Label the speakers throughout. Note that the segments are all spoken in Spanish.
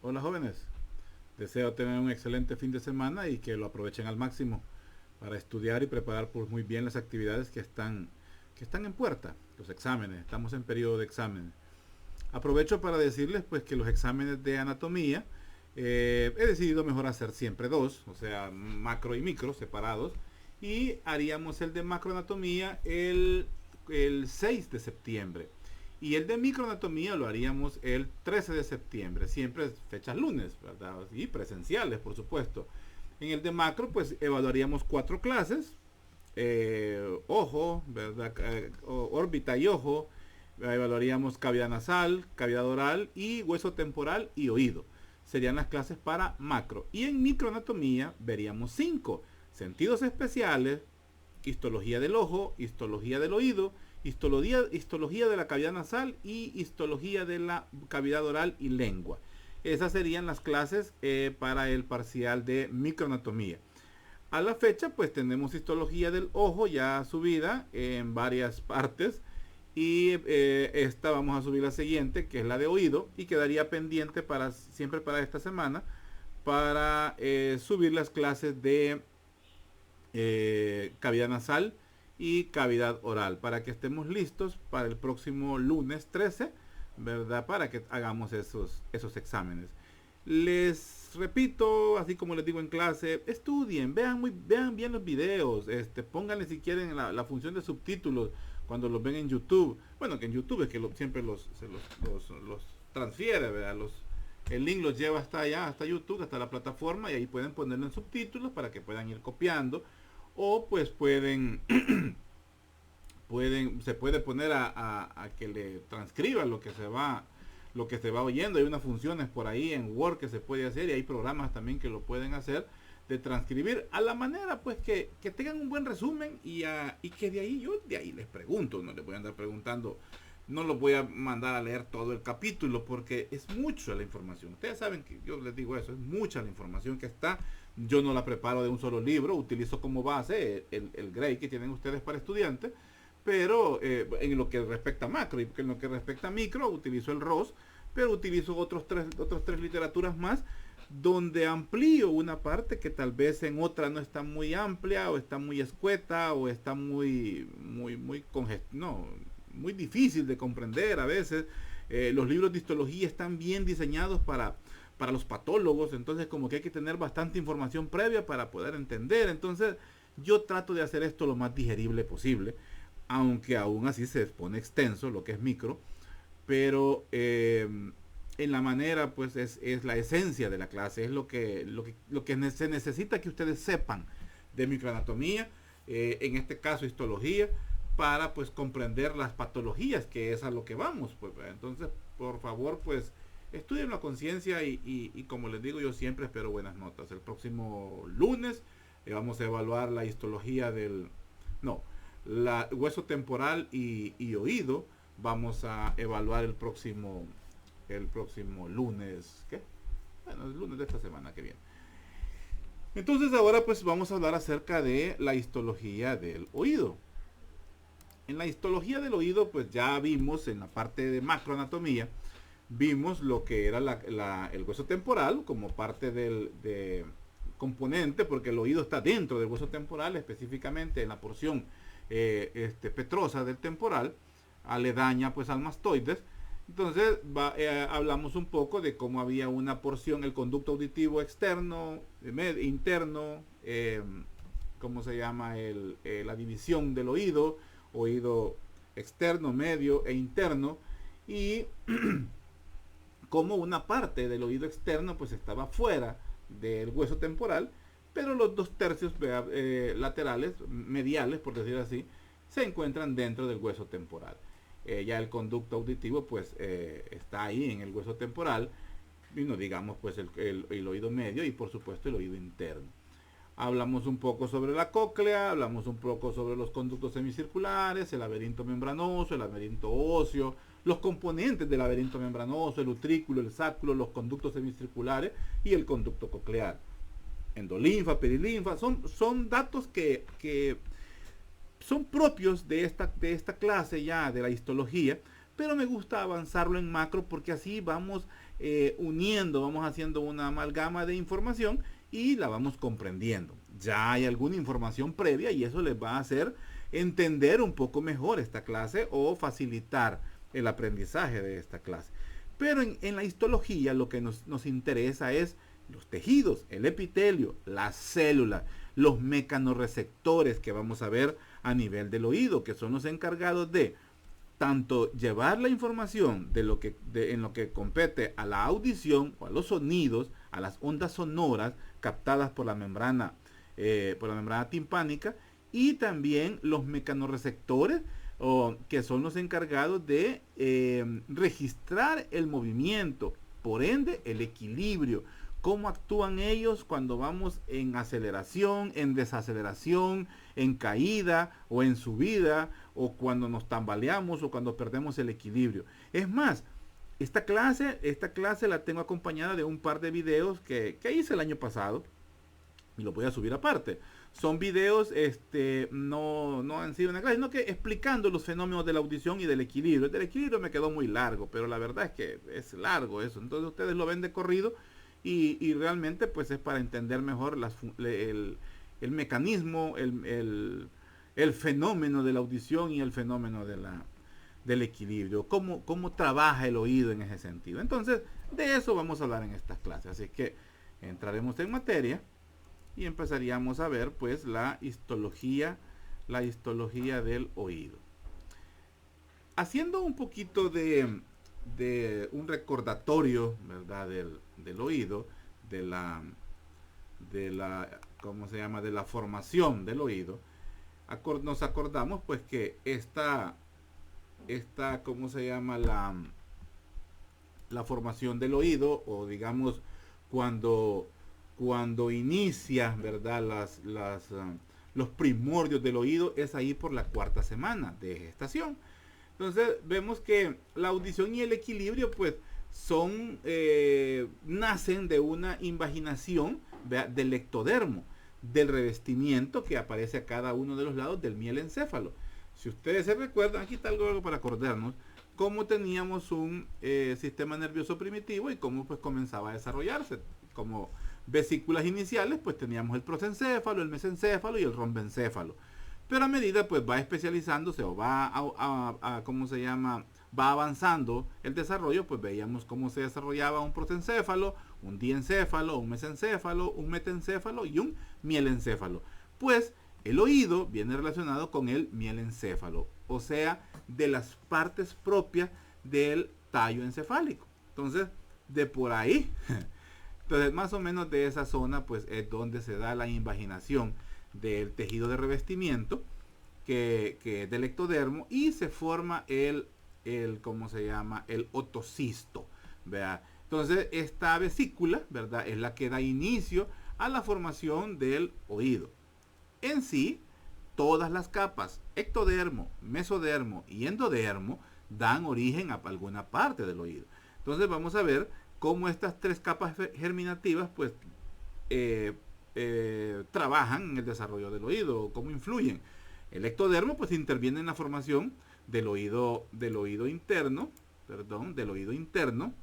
Speaker 1: Hola jóvenes, deseo tener un excelente fin de semana y que lo aprovechen al máximo para estudiar y preparar pues, muy bien las actividades que están en puerta, los exámenes. Estamos en periodo de exámenes. Aprovecho para decirles pues que los exámenes de anatomía he decidido mejor hacer siempre dos, o sea, macro y micro separados, y haríamos el de macroanatomía el 6 de septiembre. Y el de microanatomía lo haríamos el 13 de septiembre, siempre fechas lunes, ¿verdad? Y presenciales, por supuesto. En el de macro, pues evaluaríamos cuatro clases, ojo, ¿verdad? Órbita y ojo, evaluaríamos cavidad nasal, cavidad oral y hueso temporal y oído. Serían las clases para macro. Y en microanatomía veríamos cinco: sentidos especiales, histología del ojo, histología del oído, histología de la cavidad nasal y histología de la cavidad oral y lengua. Esas serían las clases para el parcial de microanatomía. A la fecha, pues tenemos histología del ojo ya subida en varias partes. Y esta vamos a subir la siguiente, que es la de oído, y quedaría pendiente siempre para esta semana para subir las clases de cavidad nasal y cavidad oral, para que estemos listos para el próximo lunes 13, ¿verdad? Para que hagamos esos exámenes. Les repito, así como les digo en clase, estudien, vean bien los videos, pónganle si quieren la función de subtítulos cuando los ven en YouTube. Bueno, que en YouTube es que siempre los transfiere, ¿verdad? El link los lleva hasta allá, hasta YouTube, hasta la plataforma, y ahí pueden ponerlo en subtítulos para que puedan ir copiando. O pues se puede poner a que le transcriban lo que se va oyendo. Hay unas funciones por ahí en Word que se puede hacer, y hay programas también que lo pueden hacer, de transcribir a la manera pues que tengan un buen resumen, y que de ahí les pregunto. No les voy a andar preguntando, no los voy a mandar a leer todo el capítulo porque es mucha la información. Ustedes saben que yo les digo eso, es mucha la información que está. Yo no la preparo de un solo libro, utilizo como base el Gray que tienen ustedes para estudiantes, pero en lo que respecta a macro, y en lo que respecta a micro utilizo el ROS, pero utilizo otros tres literaturas más, donde amplío una parte que tal vez en otra no está muy amplia, o está muy escueta, o está muy difícil de comprender a veces. Los libros de histología están bien diseñados para los patólogos, entonces como que hay que tener bastante información previa para poder entender. Entonces yo trato de hacer esto lo más digerible posible, aunque aún así se expone extenso lo que es micro, pero en la manera pues es la esencia de la clase, es lo que se necesita que ustedes sepan de microanatomía, en este caso histología, para pues comprender las patologías, que es a lo que vamos, pues. Entonces, por favor, pues estudien la conciencia, y como les digo, yo siempre espero buenas notas. El próximo lunes vamos a evaluar la histología la hueso temporal y oído. Vamos a evaluar el próximo lunes, ¿qué? Bueno, el lunes de esta semana que viene. Entonces ahora pues vamos a hablar acerca de la histología del oído. En la histología del oído, pues ya vimos en la parte de macroanatomía, vimos lo que era el hueso temporal como parte de componente, porque el oído está dentro del hueso temporal, específicamente en la porción petrosa del temporal, aledaña pues al mastoides. Entonces hablamos un poco de cómo había una porción, el conducto auditivo externo, interno, cómo se llama la división del oído externo, medio e interno, y como una parte del oído externo pues estaba fuera del hueso temporal, pero los 2/3 laterales, mediales por decir así, se encuentran dentro del hueso temporal. Ya el conducto auditivo pues está ahí en el hueso temporal, y no digamos pues el oído medio, y por supuesto el oído interno. Hablamos un poco sobre la cóclea, hablamos un poco sobre los conductos semicirculares, el laberinto membranoso, el laberinto óseo, los componentes del laberinto membranoso, el utrículo, el sáculo, los conductos semicirculares y el conducto coclear. Endolinfa, perilinfa, son datos que son propios de esta clase ya de la histología, pero me gusta avanzarlo en macro porque así vamos uniendo, vamos haciendo una amalgama de información y la vamos comprendiendo. Ya hay alguna información previa y eso les va a hacer entender un poco mejor esta clase o facilitar el aprendizaje de esta clase. Pero en la histología lo que nos interesa es los tejidos, el epitelio, las células, los mecanorreceptores que vamos a ver a nivel del oído, que son los encargados de tanto llevar la información en lo que compete a la audición o a los sonidos, a las ondas sonoras captadas por la membrana timpánica, y también los mecanorreceptores, que son los encargados de registrar el movimiento, por ende el equilibrio, cómo actúan ellos cuando vamos en aceleración, en desaceleración, en caída o en subida, o cuando nos tambaleamos o cuando perdemos el equilibrio. Es más, esta clase la tengo acompañada de un par de videos que hice el año pasado y lo voy a subir aparte. Son videos, no han sido una clase, sino que explicando los fenómenos de la audición y del equilibrio. El del equilibrio me quedó muy largo, pero la verdad es que es largo eso. Entonces ustedes lo ven de corrido y realmente pues es para entender mejor el mecanismo, el fenómeno de la audición y el fenómeno del equilibrio. Cómo trabaja el oído en ese sentido. Entonces, de eso vamos a hablar en estas clases. Así que entraremos en materia y empezaríamos a ver pues la histología del oído. Haciendo un poquito de un recordatorio, ¿verdad? del oído, de la ¿cómo se llama? De la formación del oído. Nos acordamos pues que esta ¿cómo se llama? La formación del oído, o digamos cuando inicia, ¿verdad? Los primordios del oído, es ahí por la 4ª semana de gestación. Entonces vemos que la audición y el equilibrio pues nacen de una invaginación, ¿verdad?, del ectodermo, del revestimiento que aparece a cada uno de los lados del mielencéfalo. Si ustedes se recuerdan, aquí está algo para acordarnos cómo teníamos un sistema nervioso primitivo y cómo pues comenzaba a desarrollarse. Como vesículas iniciales pues teníamos el prosencéfalo, el mesencéfalo y el rombencéfalo. Pero a medida pues va especializándose o ¿cómo se llama? Va avanzando el desarrollo, pues veíamos cómo se desarrollaba un prosencéfalo, un diencéfalo, un mesencéfalo, un metencéfalo y un mielencéfalo. Pues el oído viene relacionado con el mielencéfalo, o sea, de las partes propias del tallo encefálico. Entonces, de por ahí, entonces más o menos de esa zona, pues es donde se da la invaginación del tejido de revestimiento, que es del ectodermo, y se forma ¿cómo se llama? El otocisto, ¿verdad? Entonces, esta vesícula, ¿verdad?, es la que da inicio a la formación del oído. En sí, todas las capas, ectodermo, mesodermo y endodermo, dan origen a alguna parte del oído. Entonces vamos a ver cómo estas 3 capas germinativas pues trabajan en el desarrollo del oído, cómo influyen. El ectodermo pues interviene en la formación del oído interno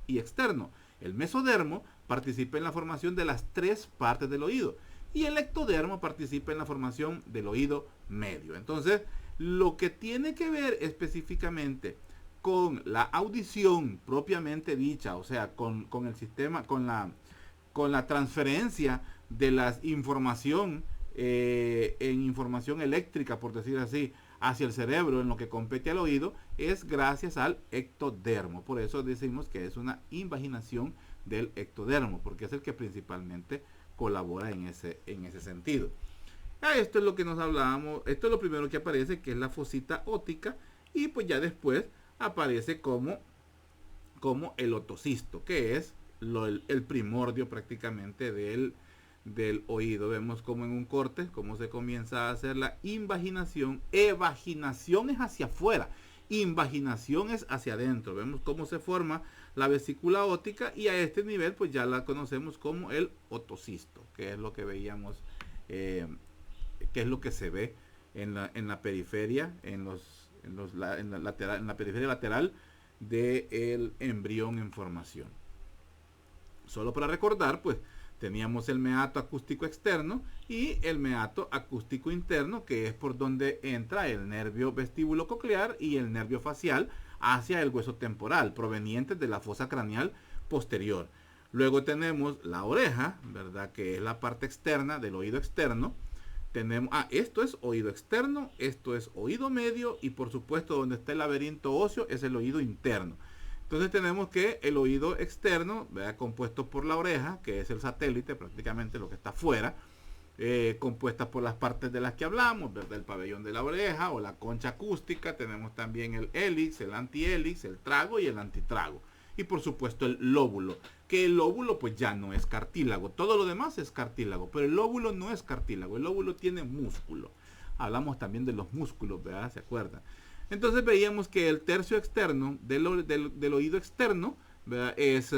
Speaker 1: y externo. El mesodermo participa en la formación de las 3 partes del oído y el ectodermo participa en la formación del oído medio. Entonces, lo que tiene que ver específicamente con la audición propiamente dicha, o sea, con el sistema, con la transferencia de la información en información eléctrica, por decir así, hacia el cerebro en lo que compete al oído, es gracias al ectodermo. Por eso decimos que es una invaginación del ectodermo, porque es el que principalmente colabora en ese sentido. Esto es lo que nos hablábamos, esto es lo primero que aparece, que es la fosita óptica, y pues ya después aparece como el otocisto, que es el primordio prácticamente del oído. Vemos como en un corte, cómo se comienza a hacer la invaginación. Evaginación es hacia afuera, invaginación es hacia adentro. Vemos cómo se forma la vesícula óptica y a este nivel pues ya la conocemos como el otocisto, que es lo que veíamos, que es lo que se ve en la periferia, en la periferia lateral del embrión en formación. Solo para recordar, pues teníamos el meato acústico externo y el meato acústico interno, que es por donde entra el nervio vestíbulo coclear y el nervio facial hacia el hueso temporal, provenientes de la fosa craneal posterior. Luego tenemos la oreja, ¿verdad? Que es la parte externa del oído externo. Tenemos, esto es oído externo, esto es oído medio y por supuesto donde está el laberinto óseo es el oído interno. Entonces tenemos que el oído externo, ¿verdad? Compuesto por la oreja, que es el satélite, prácticamente lo que está afuera, compuesta por las partes de las que hablamos, ¿verdad? El pabellón de la oreja o la concha acústica. Tenemos también el hélix, el antihélix, el trago y el antitrago. Y por supuesto el lóbulo, que el lóbulo pues ya no es cartílago. Todo lo demás es cartílago, pero el lóbulo no es cartílago. El lóbulo tiene músculo. Hablamos también de los músculos, ¿verdad? ¿Se acuerdan? Entonces veíamos que el tercio externo del oído externo, ¿verdad? Es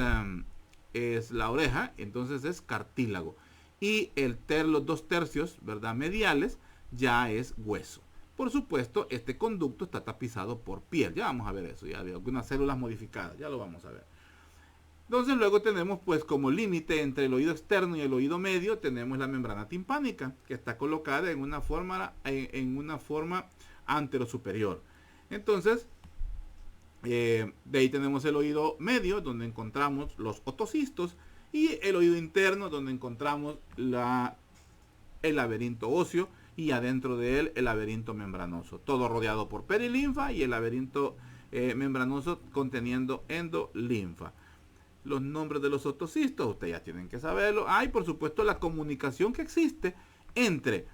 Speaker 1: la oreja, entonces es cartílago. Y los 2/3, ¿verdad? Mediales ya es hueso. Por supuesto, este conducto está tapizado por piel. Ya vamos a ver eso, ya veo algunas células modificadas, ya lo vamos a ver. Entonces luego tenemos pues como límite entre el oído externo y el oído medio, tenemos la membrana timpánica, que está colocada en una forma anterosuperior. Entonces, de ahí tenemos el oído medio, donde encontramos los otocistos, y el oído interno, donde encontramos el laberinto óseo, y adentro de él el laberinto membranoso. Todo rodeado por perilinfa y el laberinto membranoso conteniendo endolinfa. Los nombres de los otocistos, ustedes ya tienen que saberlo. Y por supuesto la comunicación que existe entre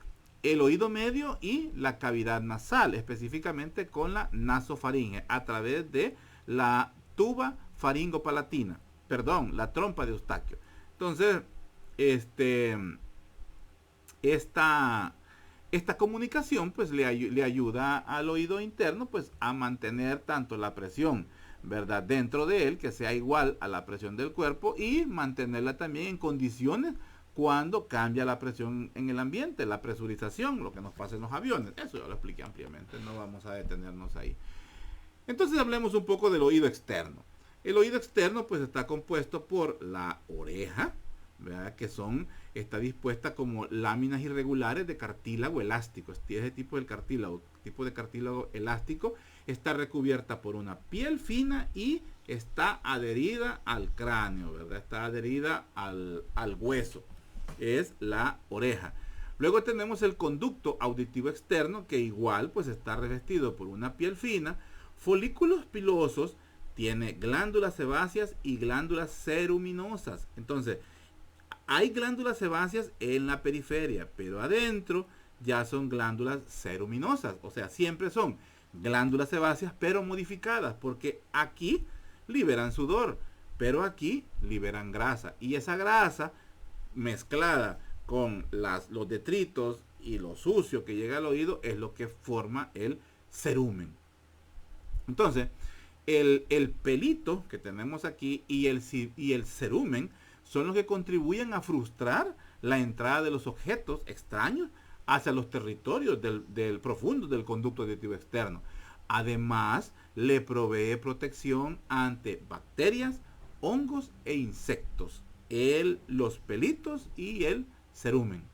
Speaker 1: el oído medio y la cavidad nasal, específicamente con la nasofaringe, a través de la tuba faringopalatina, perdón, la trompa de Eustaquio. Entonces, esta comunicación pues le ayuda al oído interno pues a mantener tanto la presión, ¿verdad? Dentro de él, que sea igual a la presión del cuerpo, y mantenerla también en condiciones cuando cambia la presión en el ambiente, la presurización, lo que nos pasa en los aviones. Eso ya lo expliqué ampliamente, no vamos a detenernos ahí. Entonces hablemos un poco del oído externo. El oído externo pues está compuesto por la oreja, ¿verdad? Que está dispuesta como láminas irregulares de cartílago elástico. Ese tipo de cartílago elástico está recubierta por una piel fina y está adherida al cráneo, ¿verdad? Está adherida al hueso. Es la oreja. Luego tenemos el conducto auditivo externo, que igual pues está revestido por una piel fina, folículos pilosos, tiene glándulas sebáceas y glándulas ceruminosas. Entonces, hay glándulas sebáceas en la periferia, pero adentro ya son glándulas ceruminosas. O sea, siempre son glándulas sebáceas, pero modificadas, porque aquí liberan sudor, pero aquí liberan grasa. Y esa grasa, mezclada con los detritos y lo sucio que llega al oído, es lo que forma el cerumen. Entonces, el pelito que tenemos aquí y el cerumen son los que contribuyen a frustrar la entrada de los objetos extraños hacia los territorios del profundo del conducto auditivo externo. Además, le provee protección ante bacterias, hongos e insectos. Los pelitos y el cerumen.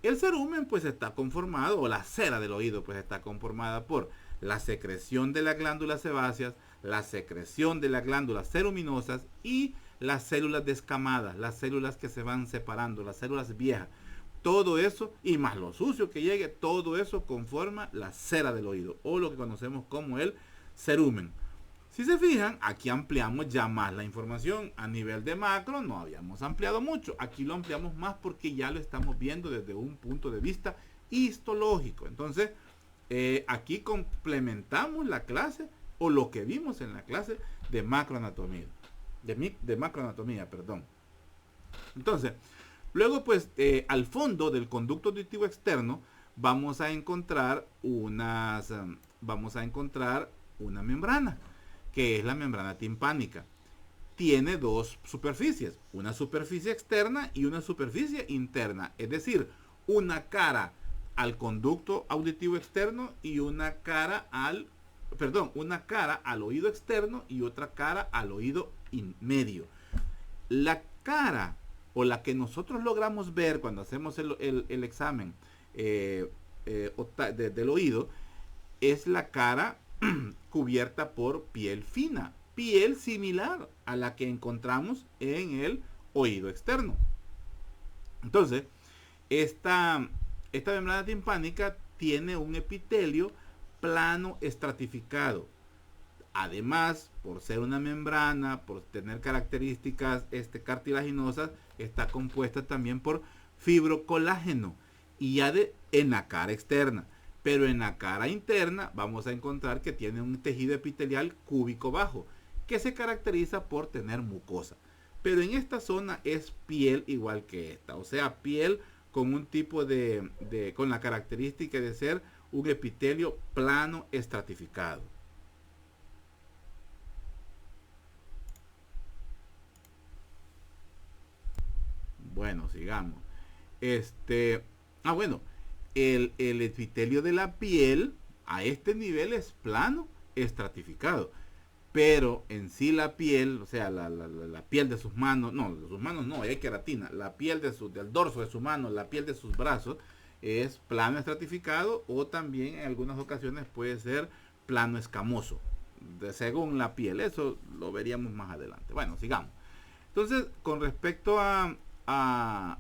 Speaker 1: El cerumen pues está conformado, o la cera del oído pues está conformada por la secreción de las glándulas sebáceas, la secreción de las glándulas ceruminosas y las células descamadas, las células que se van separando, las células viejas. Todo eso, y más lo sucio que llegue, todo eso conforma la cera del oído, o lo que conocemos como el cerumen. Si se fijan, aquí ampliamos ya más la información. A nivel de macro no habíamos ampliado mucho. Aquí lo ampliamos más porque ya lo estamos viendo desde un punto de vista histológico. Entonces, aquí complementamos la clase, o lo que vimos en la clase de macroanatomía. De macroanatomía, perdón. Entonces, luego pues al fondo del conducto auditivo externo vamos a encontrar una membrana, que es la membrana timpánica. Tiene dos superficies, una superficie externa y una superficie interna, es decir, una cara al conducto auditivo externo y una cara al oído externo y otra cara al oído medio. cara o la que nosotros logramos ver cuando hacemos el examen del oído es la cara cubierta por piel fina, piel similar a la que encontramos en el oído externo. Entonces, esta membrana timpánica tiene un epitelio plano estratificado. Además, por ser una membrana, por tener características cartilaginosas, está compuesta también por fibrocolágeno y en la cara externa. Pero en la cara interna vamos a encontrar que tiene un tejido epitelial cúbico bajo, que se caracteriza por tener mucosa. Pero en esta zona es piel igual que esta, o sea, piel con un tipo con la característica de ser un epitelio plano estratificado. Bueno, sigamos. Bueno, el epitelio de la piel a este nivel es plano estratificado. Pero en sí la piel, o sea, la piel de sus manos, no, hay queratina, la piel del dorso de su mano, la piel de sus brazos, es plano estratificado o también en algunas ocasiones puede ser plano escamoso, según la piel. Eso lo veríamos más adelante. Bueno, sigamos. Entonces, con respecto al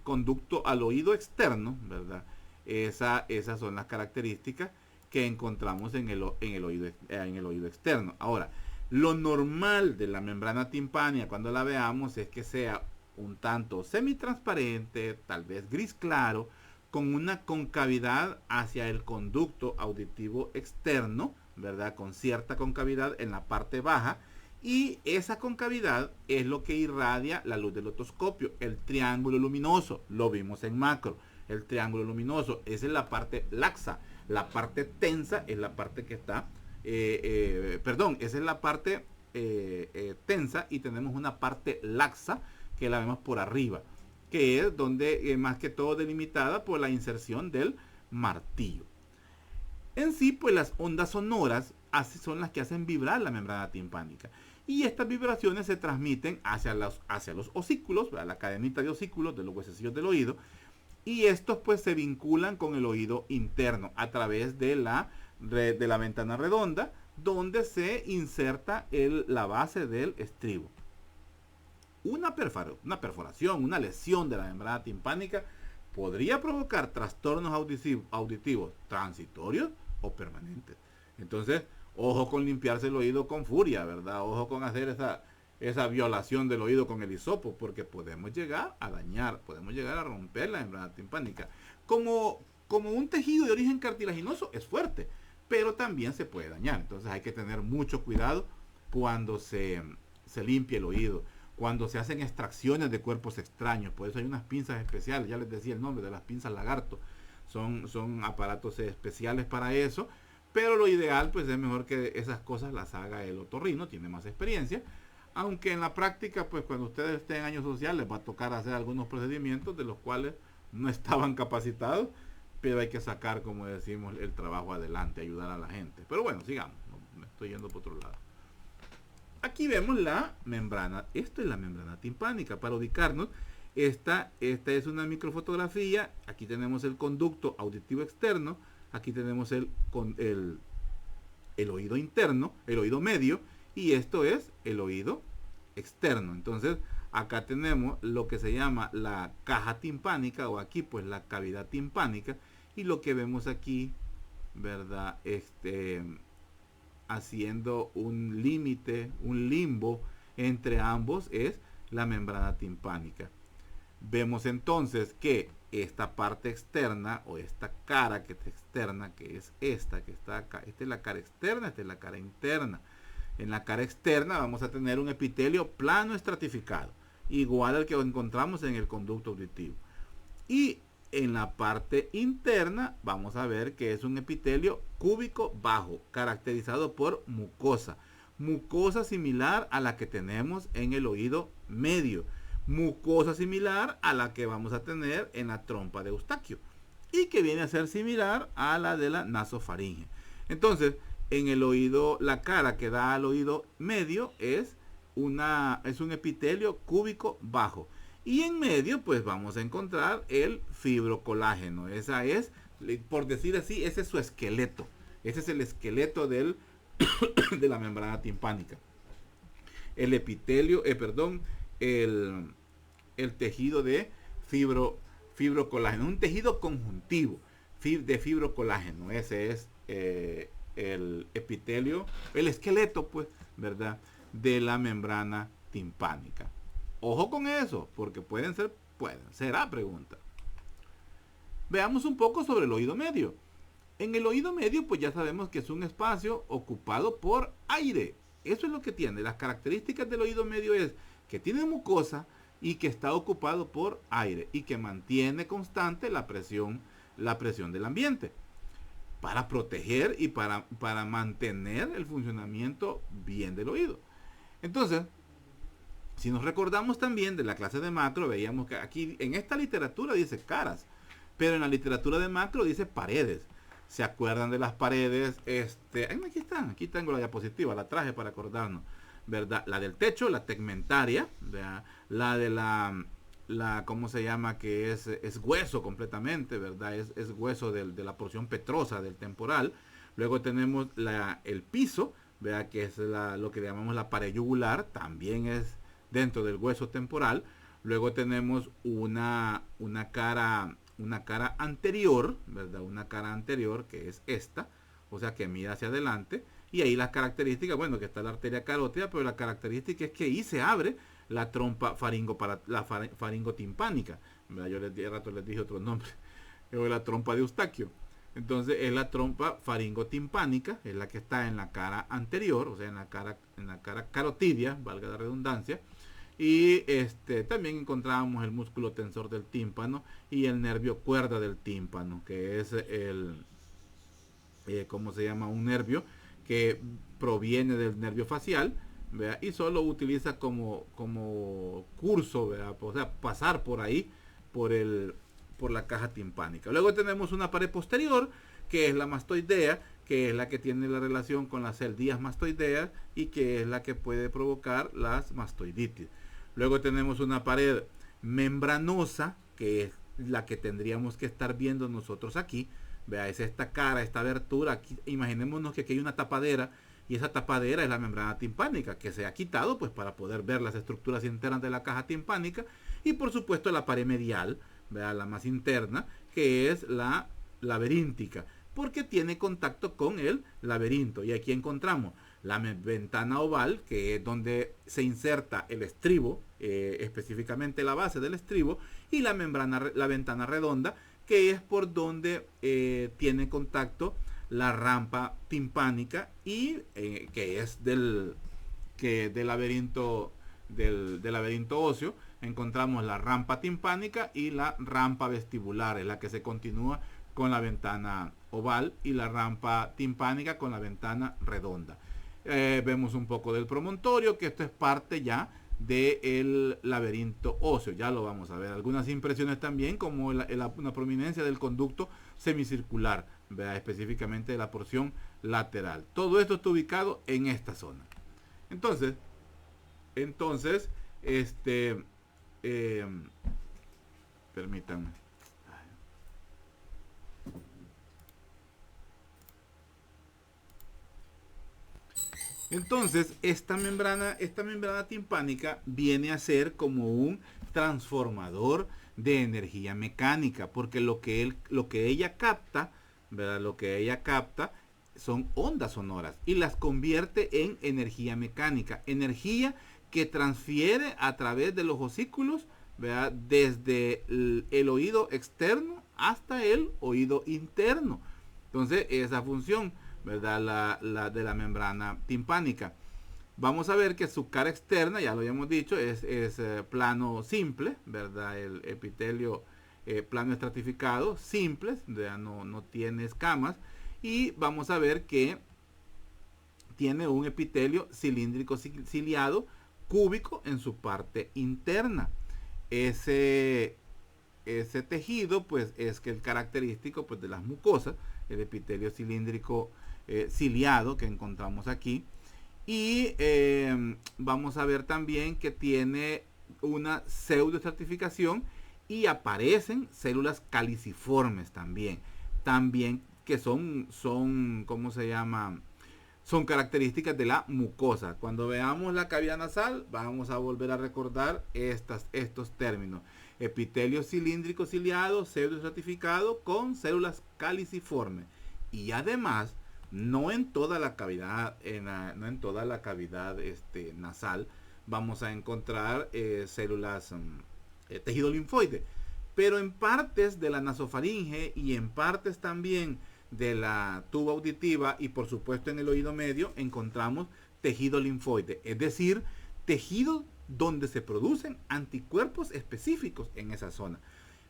Speaker 1: conducto, al oído externo, ¿verdad? Esas son las características que encontramos en el oído externo. Ahora, lo normal de la membrana timpánica cuando la veamos es que sea un tanto semitransparente, tal vez gris claro, con una concavidad hacia el conducto auditivo externo, ¿verdad? Con cierta concavidad en la parte baja, y esa concavidad es lo que irradia la luz del otoscopio, el triángulo luminoso. Lo vimos en macro. El triángulo luminoso, esa es la parte laxa. La parte tensa es la parte que está, esa es la parte tensa, y tenemos una parte laxa que la vemos por arriba, que es donde más que todo delimitada por la inserción del martillo. En sí, pues las ondas sonoras son las que hacen vibrar la membrana timpánica. Y estas vibraciones se transmiten hacia los osículos, a la cadenita de osículos de los huesecillos del oído. Y estos pues se vinculan con el oído interno a través de la ventana redonda, donde se inserta la base del estribo. Una perforación, una lesión de la membrana timpánica podría provocar trastornos auditivos transitorios o permanentes. Entonces, ojo con limpiarse el oído con furia, ¿verdad? Ojo con hacer esa violación del oído con el hisopo, porque podemos llegar a dañar, podemos llegar a romper la membrana timpánica. Como un tejido de origen cartilaginoso es fuerte, pero también se puede dañar. Entonces hay que tener mucho cuidado cuando se limpia el oído, cuando se hacen extracciones de cuerpos extraños. Por eso hay unas pinzas especiales, ya les decía el nombre de las pinzas lagarto. Son aparatos especiales para eso, pero lo ideal pues es mejor que esas cosas las haga el otorrino, tiene más experiencia. Aunque en la práctica, pues cuando ustedes estén en años sociales, les va a tocar hacer algunos procedimientos de los cuales no estaban capacitados, pero hay que sacar, como decimos, el trabajo adelante, ayudar a la gente. Pero bueno, sigamos, me estoy yendo por otro lado. Aquí vemos la membrana, esto es la membrana timpánica. Para ubicarnos, esta es una microfotografía. Aquí tenemos el conducto auditivo externo, aquí tenemos el oído interno, el oído medio, y esto es el oído externo. Entonces acá tenemos lo que se llama la caja timpánica, o aquí pues la cavidad timpánica, y lo que vemos aquí, ¿verdad? Haciendo un límite, un limbo entre ambos, es la membrana timpánica. Vemos entonces que esta parte externa, o esta cara que está externa, que es esta que está acá, esta es la cara externa, esta es la cara interna. En la cara externa vamos a tener un epitelio plano estratificado, igual al que encontramos en el conducto auditivo. Y en la parte interna vamos a ver que es un epitelio cúbico bajo, caracterizado por mucosa. Mucosa similar a la que tenemos en el oído medio. Mucosa similar a la que vamos a tener en la trompa de Eustaquio. Y que viene a ser similar a la de la nasofaringe. Entonces, en el oído, la cara que da al oído medio es es un epitelio cúbico bajo. Y en medio, pues vamos a encontrar el fibrocolágeno. Esa es, por decir así, ese es su esqueleto. Ese es el esqueleto de la membrana timpánica. El epitelio, el tejido de fibrocolágeno. Un tejido conjuntivo de fibrocolágeno. Ese es el epitelio, el esqueleto, pues, ¿verdad? De la membrana timpánica. Ojo con eso, porque será pregunta. Veamos un poco sobre el oído medio. En el oído medio, pues ya sabemos que es un espacio ocupado por aire. Eso es lo que tiene. Las características del oído medio es que tiene mucosa y que está ocupado por aire y que mantiene constante la presión del ambiente para proteger y para mantener el funcionamiento bien del oído. Entonces, si nos recordamos también de la clase de macro, veíamos que aquí en esta literatura dice caras, pero en la literatura de macro dice paredes. ¿Se acuerdan de las paredes? Aquí están, aquí tengo la diapositiva, la traje para acordarnos, ¿verdad? La del techo, la tegmentaria, ¿verdad? La de ¿cómo se llama? Que es hueso completamente, ¿verdad? Es hueso de la porción petrosa del temporal. Luego tenemos el piso, ¿verdad? Que es lo que llamamos la pared yugular, también es dentro del hueso temporal. Luego tenemos una cara anterior, ¿verdad? Una cara anterior que es esta, o sea que mira hacia adelante. Y ahí las características, bueno, que está la arteria carótida, pero la característica es que ahí se abre la trompa faringotimpánica. ¿Verdad? Yo de rato les dije otro nombre, la trompa de Eustaquio. Entonces es la trompa faringotimpánica, es la que está en la cara anterior, o sea, en la cara carotidia, valga la redundancia. Y también encontrábamos el músculo tensor del tímpano y el nervio cuerda del tímpano, que es ¿cómo se llama? Un nervio que proviene del nervio facial, ¿verdad? Y solo utiliza como curso, ¿verdad? O sea, pasar por ahí, por la caja timpánica. Luego tenemos una pared posterior, que es la mastoidea, que es la que tiene la relación con las celdillas mastoideas y que es la que puede provocar las mastoiditis. Luego tenemos una pared membranosa, que es la que tendríamos que estar viendo nosotros aquí. Vea, es esta cara, esta abertura. Aquí, imaginémonos que aquí hay una tapadera, y esa tapadera es la membrana timpánica, que se ha quitado pues para poder ver las estructuras internas de la caja timpánica. Y por supuesto la pared medial, vea, la más interna, que es la laberíntica, porque tiene contacto con el laberinto. Y aquí encontramos la ventana oval, que es donde se inserta el estribo, específicamente la base del estribo, y la ventana redonda, que es por donde tiene contacto la rampa timpánica y que es del laberinto óseo. Encontramos la rampa timpánica y la rampa vestibular, es la que se continúa con la ventana oval, y la rampa timpánica con la ventana redonda. Vemos un poco del promontorio, que esto es parte ya del laberinto óseo, ya lo vamos a ver. Algunas impresiones también, como una prominencia del conducto semicircular, ¿verdad? Específicamente de la porción lateral. Todo esto está ubicado en esta zona. Entonces permítanme. Entonces, esta membrana timpánica viene a ser como un transformador de energía mecánica, porque lo que ella capta, ¿verdad? Lo que ella capta son ondas sonoras y las convierte en energía mecánica, energía que transfiere a través de los osículos, ¿verdad? Desde el oído externo hasta el oído interno. Entonces, esa función, ¿verdad? La de la membrana timpánica. Vamos a ver que su cara externa, ya lo habíamos dicho, es plano simple, ¿verdad? El epitelio plano estratificado, simples, ¿verdad? No tiene escamas. Y vamos a ver que tiene un epitelio cilíndrico ciliado cúbico en su parte interna. Ese tejido pues es que el característico pues de las mucosas, el epitelio cilíndrico ciliado que encontramos aquí. Y vamos a ver también que tiene una pseudoestratificación y aparecen células caliciformes también. También que son ¿cómo se llama? Son características de la mucosa. Cuando veamos la cavidad nasal, vamos a volver a recordar estos términos. Epitelio cilíndrico ciliado, pseudoestratificado con células caliciformes. Y además, no en toda la cavidad, no en toda la cavidad nasal vamos a encontrar células, tejido linfoide, pero en partes de la nasofaringe y en partes también de la tuba auditiva y por supuesto en el oído medio encontramos tejido linfoide, es decir, tejido donde se producen anticuerpos específicos en esa zona.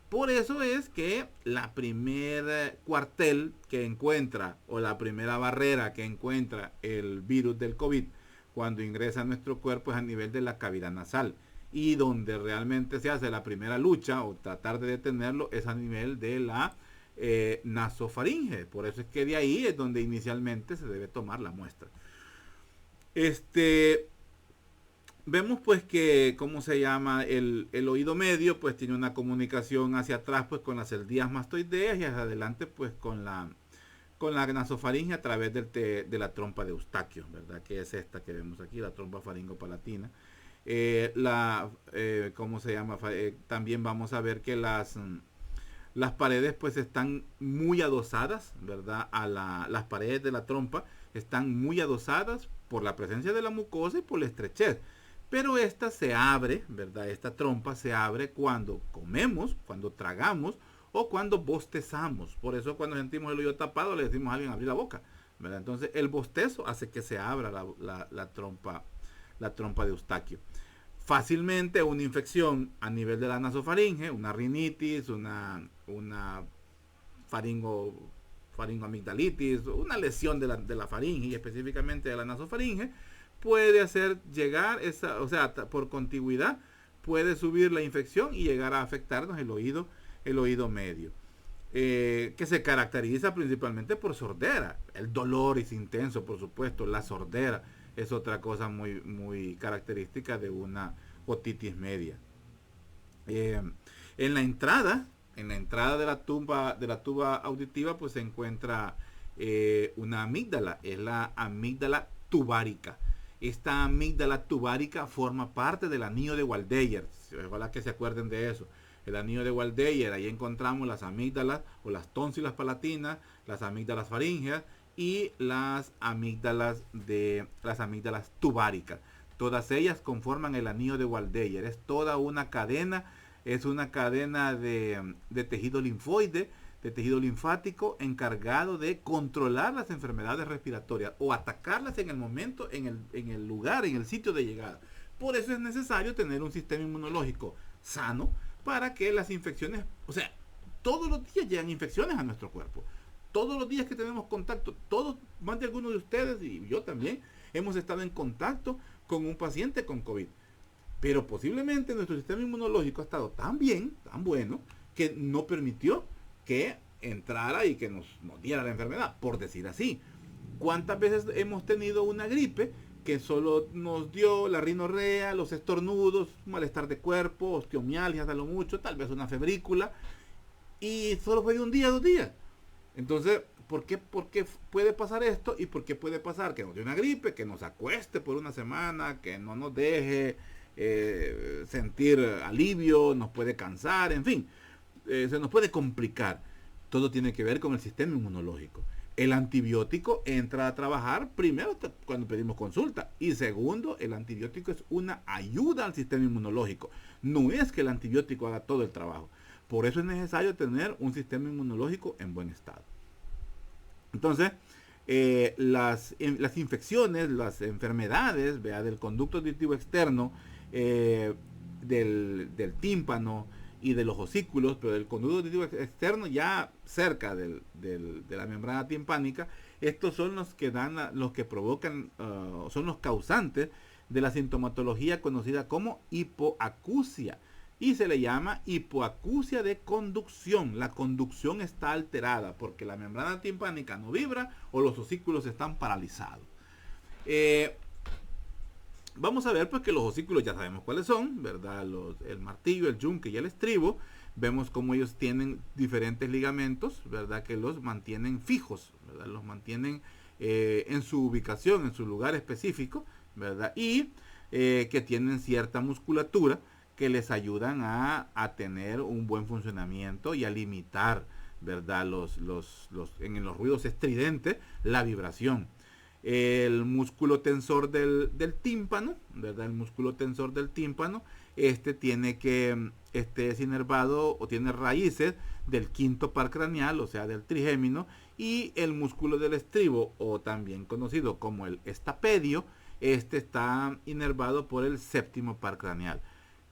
Speaker 1: Por eso es que la primer cuartel que encuentra o la primera barrera que encuentra el virus del COVID cuando ingresa a nuestro cuerpo es a nivel de la cavidad nasal. Y donde realmente se hace la primera lucha o tratar de detenerlo es a nivel de la nasofaringe. Por eso es que de ahí es donde inicialmente se debe tomar la muestra. Vemos pues que, ¿cómo se llama? El oído medio pues tiene una comunicación hacia atrás pues con las eldías mastoideas y hacia adelante pues con la nasofaringe a través de la trompa de Eustaquio, ¿verdad? Que es esta que vemos aquí, la trompa faringopalatina. ¿Cómo se llama? También vamos a ver que las paredes pues están muy adosadas, ¿verdad? Las paredes de la trompa están muy adosadas por la presencia de la mucosa y por la estrechez. Pero esta se abre, ¿verdad? Esta trompa se abre cuando comemos, cuando tragamos o cuando bostezamos. Por eso cuando sentimos el oído tapado le decimos a alguien abrir la boca, ¿verdad? Entonces el bostezo hace que se abra la trompa de Eustaquio. Fácilmente una infección a nivel de la nasofaringe, una rinitis, una faringoamigdalitis, una lesión de la faringe y específicamente de la nasofaringe, puede hacer llegar por contigüidad puede subir la infección y llegar a afectarnos el oído medio, que se caracteriza principalmente por sordera. El dolor es intenso, por supuesto. La sordera es otra cosa muy, muy característica de una otitis media. En la entrada de la tuba auditiva pues se encuentra una amígdala, es la amígdala tubárica. Esta amígdala tubárica forma parte del anillo de Waldeyer. Ojalá que se acuerden de eso. El anillo de Waldeyer, ahí encontramos las amígdalas o las tónsilas palatinas, las amígdalas faríngeas y las amígdalas tubáricas. Todas ellas conforman el anillo de Waldeyer. Es toda una cadena, es una cadena de tejido linfoide, de tejido linfático encargado de controlar las enfermedades respiratorias o atacarlas en el momento, en el lugar, en el sitio de llegada. Por eso es necesario tener un sistema inmunológico sano para que las infecciones, todos los días llegan infecciones a nuestro cuerpo. Todos los días que tenemos contacto, más de algunos de ustedes y yo también, hemos estado en contacto con un paciente con COVID. Pero posiblemente nuestro sistema inmunológico ha estado tan bien, tan bueno, que no permitió que entrara y que nos diera la enfermedad, por decir así. ¿Cuántas veces hemos tenido una gripe que solo nos dio la rinorrea, los estornudos, malestar de cuerpo, osteomialgias a lo mucho, tal vez una febrícula, y solo fue de un día, 2 días? Entonces, ¿por qué puede pasar esto? ¿Y por qué puede pasar que nos dé una gripe, que nos acueste por una semana, que no nos deje sentir alivio, nos puede cansar, en fin, se nos puede complicar? Todo tiene que ver con el sistema inmunológico. El antibiótico entra a trabajar primero cuando pedimos consulta, y segundo, el antibiótico es una ayuda al sistema inmunológico. No es que el antibiótico haga todo el trabajo. Por eso es necesario tener un sistema inmunológico en buen estado. Entonces, las infecciones, las enfermedades, del conducto auditivo externo, del tímpano y de los osículos, pero del conducto auditivo externo ya cerca de la membrana timpánica, estos son los que provocan, son los causantes de la sintomatología conocida como hipoacusia. Y se le llama hipoacusia de conducción. La conducción está alterada porque la membrana timpánica no vibra o los osículos están paralizados. vamos a ver pues que los osículos ya sabemos cuáles son, ¿verdad? El martillo, el yunque y el estribo. Vemos cómo ellos tienen diferentes ligamentos, ¿verdad? Que los mantienen fijos, ¿verdad? Los mantienen en su ubicación, en su lugar específico, ¿verdad? Y que tienen cierta musculatura que les ayudan a tener un buen funcionamiento y a limitar, ¿verdad? En los ruidos estridentes, la vibración. El músculo tensor del tímpano, ¿verdad? El músculo tensor del tímpano, este es inervado o tiene raíces del quinto par craneal, o sea, del trigémino, y el músculo del estribo, o también conocido como el estapedio, este está inervado por el séptimo par craneal.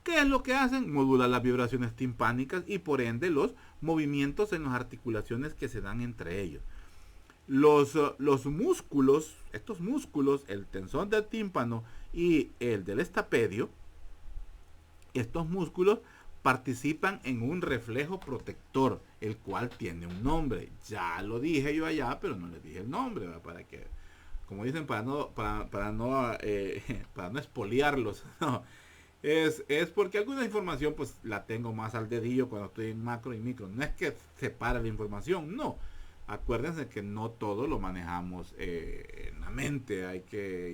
Speaker 1: ¿Qué es lo que hacen? Modular las vibraciones timpánicas y por ende los movimientos en las articulaciones que se dan entre ellos. Los músculos, estos músculos, el tensor del tímpano y el del estapedio, estos músculos participan en un reflejo protector, el cual tiene un nombre. Ya lo dije yo allá, pero no les dije el nombre, ¿verdad? Para que, como dicen, para no espoliarlos. No. Es porque alguna información pues la tengo más al dedillo cuando estoy en macro y micro. No es que separe la información, no. Acuérdense que no todo lo manejamos en la mente.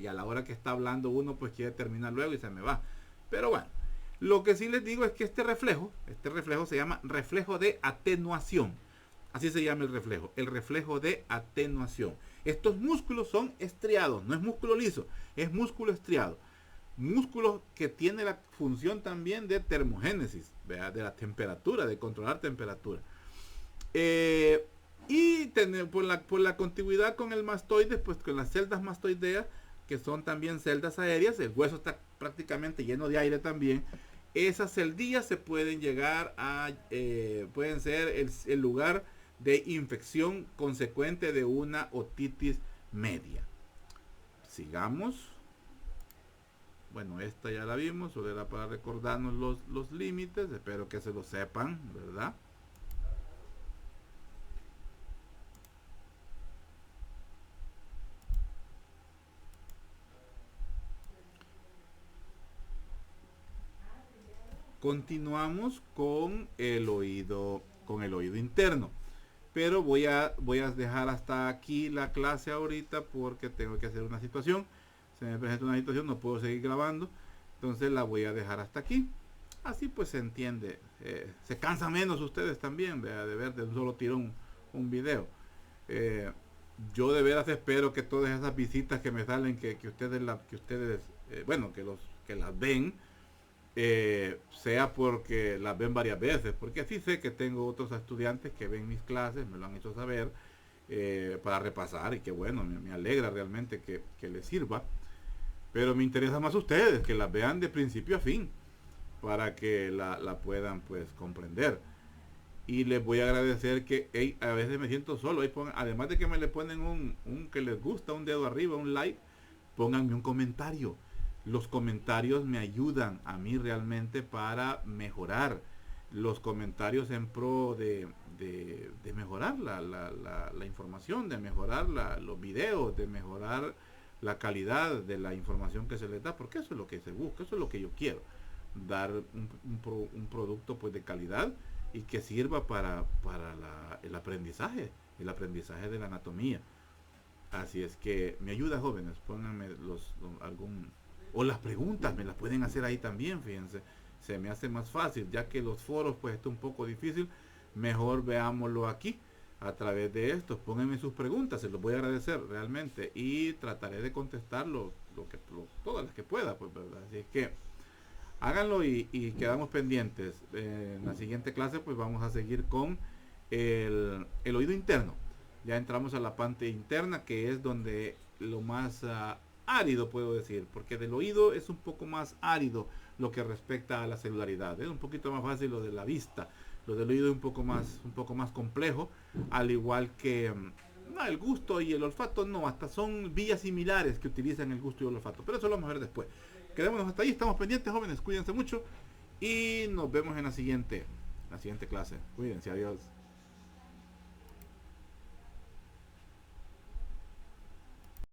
Speaker 1: Y a la hora que está hablando uno pues quiere terminar luego y se me va. Pero bueno, lo que sí les digo es que este reflejo se llama reflejo de atenuación. Así se llama el reflejo de atenuación. Estos músculos son estriados, no es músculo liso, es músculo estriado. Músculos que tiene la función también de termogénesis, ¿verdad? De la temperatura, de controlar temperatura. Por la contigüidad con el mastoide, pues con las celdas mastoideas, que son también celdas aéreas, el hueso está prácticamente lleno de aire también. Esas celdillas se pueden llegar a, pueden ser el lugar de infección consecuente de una otitis media. Sigamos. Bueno, esta ya la vimos, solo era para recordarnos los límites, espero que se lo sepan, ¿verdad? Continuamos con el oído interno. Pero voy a dejar hasta aquí la clase ahorita porque tengo que hacer una situación. Se me presenta una situación, no puedo seguir grabando. Entonces la voy a dejar hasta aquí. Así pues se entiende. Se cansan menos ustedes también de ver de un solo tirón un video. Yo de veras espero que todas esas visitas que me salen, que ustedes que las ven, sea porque las ven varias veces, porque así sé que tengo otros estudiantes que ven mis clases, me lo han hecho saber, para repasar, y que bueno, me alegra realmente que les sirva, pero me interesa más ustedes, que las vean de principio a fin, para que la puedan pues comprender. Y les voy a agradecer que a veces me siento solo, además de que me le ponen un que les gusta, un dedo arriba, un like, pónganme un comentario. Los comentarios me ayudan a mí realmente para mejorar. Los comentarios en pro de mejorar la información, de mejorar los videos, de mejorar la calidad de la información que se les da, porque eso es lo que se busca, eso es lo que yo quiero. Dar un producto pues de calidad y que sirva para el aprendizaje de la anatomía. Así es que me ayuda, jóvenes, pónganme o las preguntas me las pueden hacer ahí también, fíjense, se me hace más fácil, ya que los foros pues está un poco difícil, mejor veámoslo aquí a través de esto. Pónganme sus preguntas, se los voy a agradecer realmente y trataré de contestarlo todas las que pueda, pues, ¿verdad? Así es que háganlo y quedamos pendientes. En la siguiente clase pues vamos a seguir con el oído interno. Ya entramos a la parte interna, que es donde lo más árido, puedo decir, porque del oído es un poco más árido lo que respecta a la celularidad. Es un poquito más fácil lo de la vista. Lo del oído es un poco más complejo, al igual que el gusto y el olfato, no, hasta son vías similares que utilizan el gusto y el olfato, pero eso lo vamos a ver después. Quedémonos hasta ahí, estamos pendientes, jóvenes, cuídense mucho y nos vemos en la siguiente clase. Cuídense, adiós.